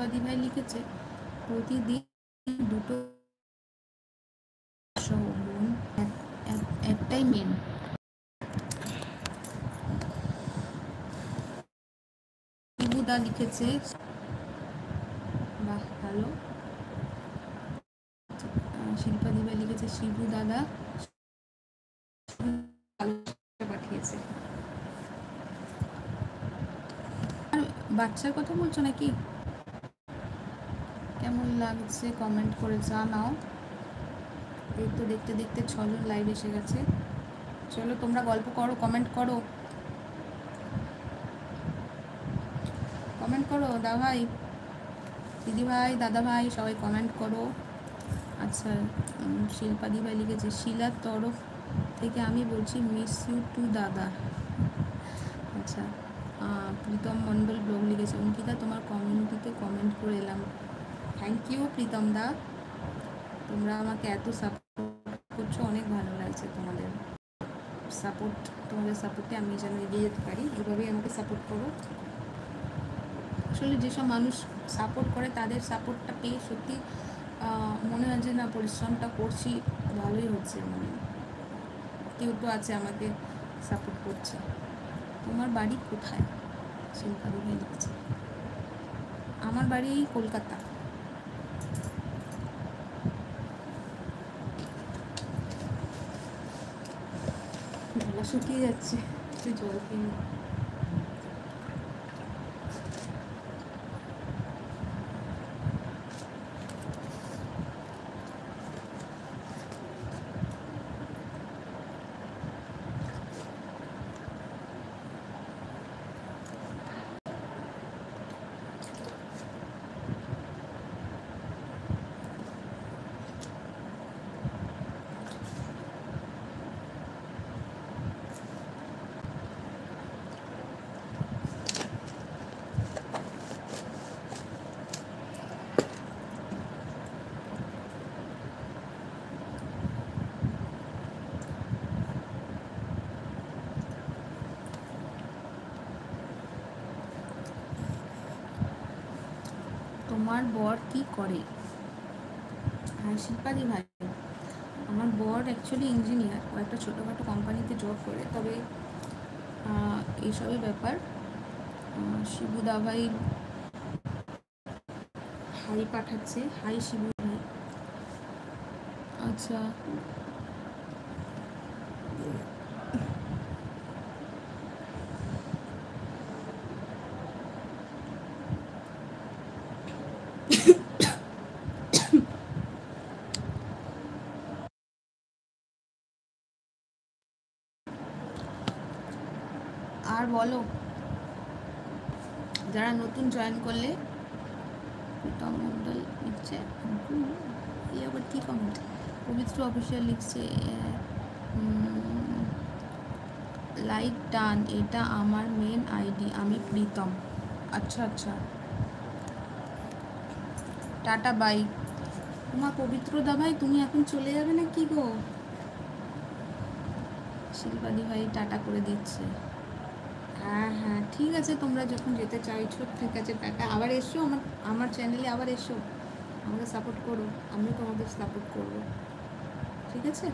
শিল্পা দিভাই লিখেছে প্রতিদিন দুটো মন একটাই মেন। শিবুদা লিখেছে, বাহ ভালো। শিল্পা দিভাই লিখেছে শিবু দাদা পাঠিয়েছে। আর বাচ্চার কথা বলছো নাকি? কেমন লাগছে কমেন্ট করে জানাও। এই তো দেখতে দেখতে 6 জন লাইভ এসে গেছে। চলো তোমরা গল্প করো, কমেন্ট করো, কমেন্ট করো দা ভাই, দিদি ভাই, দাদা ভাই, সবাই কমেন্ট করো। আচ্ছা, শিল্পা দিভাই লিখেছে শিলার তরফ থেকে আমি বলছি মিস ইউ টু দাদা। আচ্ছা, প্রীতম মণ্ডল ব্লগ লিখেছে অঙ্কিতা তোমার কমিউনিটিতে কমেন্ট করে এলাম। থ্যাংক ইউ প্রীতম দা, তোমরা আমাকে এত সাপোর্ট করছো, অনেক ভালো লাগছে তোমাদের সাপোর্ট। তোমাদের সাপোর্টে আমি যেন এগিয়ে যেতে পারি, এভাবেই আমাকে সাপোর্ট করো। আসলে যেসব মানুষ সাপোর্ট করে তাদের সাপোর্টটা পেয়ে সত্যি মনে হয় যে না পরিশ্রমটা করছি, ভালোই হচ্ছে, মানে কেউ তো আছে আমাকে সাপোর্ট করছে। তোমার বাড়ি কোথায়? শিল্পা দিভাই লিখেছে আমার বাড়ি কলকাতা। গলা শুকিয়ে যাচ্ছে, একটু জল খেয়ে নিই। তোমার বর কি করে? হ্যাঁ শিল্পা দি ভাই, আমার বর অ্যাকচুয়ালি ইঞ্জিনিয়ার, ও একটা ছোটোখাটো কোম্পানিতে জব করে। তবে এইসবই ব্যাপার। শিবু দাভাই হাই পাঠাচ্ছে, হাই শিবু ভাই। আচ্ছা, আর বলো, যারা নতুন জয়েন করলে। প্রীতম মণ্ডল লিখছে এই আবার কী কমেন্ট? পবিত্র অফিসিয়াল লিখছে লাইক ডান, এটা আমার মেন আইডি, আমি প্রীতম। আচ্ছা আচ্ছা, টাটা বাই। তোমার পবিত্র দা ভাই তুমি এখন চলে যাবে না কি গো? শিল্পাদি ভাই টাটা করে দিচ্ছে। হ্যাঁ হ্যাঁ ঠিক আছে, তোমরা যখন যেতে চাইছো ঠিক আছে টাটা। আবার এসো আমার চ্যানেলে, আবার এসো, আমাকে সাপোর্ট করো, আমিও তোমাদের সাপোর্ট করবো, ঠিক আছে?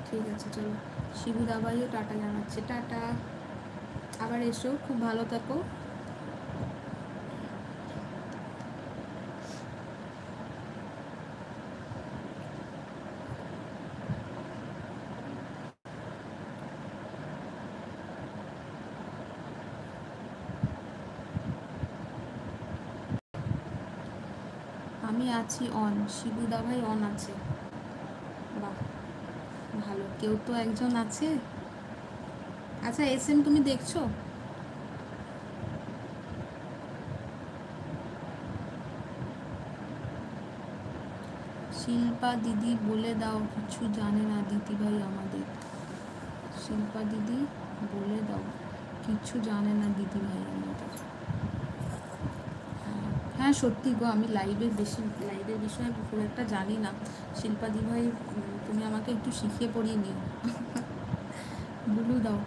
ঠিক আছে চলো, শিবু দাবাইও টাটা জানাচ্ছে, টাটা, আবার এসো, খুব ভালো থাকো। আমি আছি অন, শিবু দাভাই অন আছে, বাহ ভালো, কেউ তো একজন আছে। আচ্ছা এসএম তুমি দেখছো? শিল্পা দিদি বলে দাও, কিছু জানে না দিদি ভাই আমাদের। শিল্পা দিদি বলে দাও, কিছু জানে না দিদি ভাই আমাদের। হ্যাঁ সত্যি গো, আমি লাইভের বিষয়ে খুব একটা জানি না। শিল্পা দি ভাই তুমি আমাকে একটু শিখিয়ে পড়িয়ে নিও। বুলু দাও।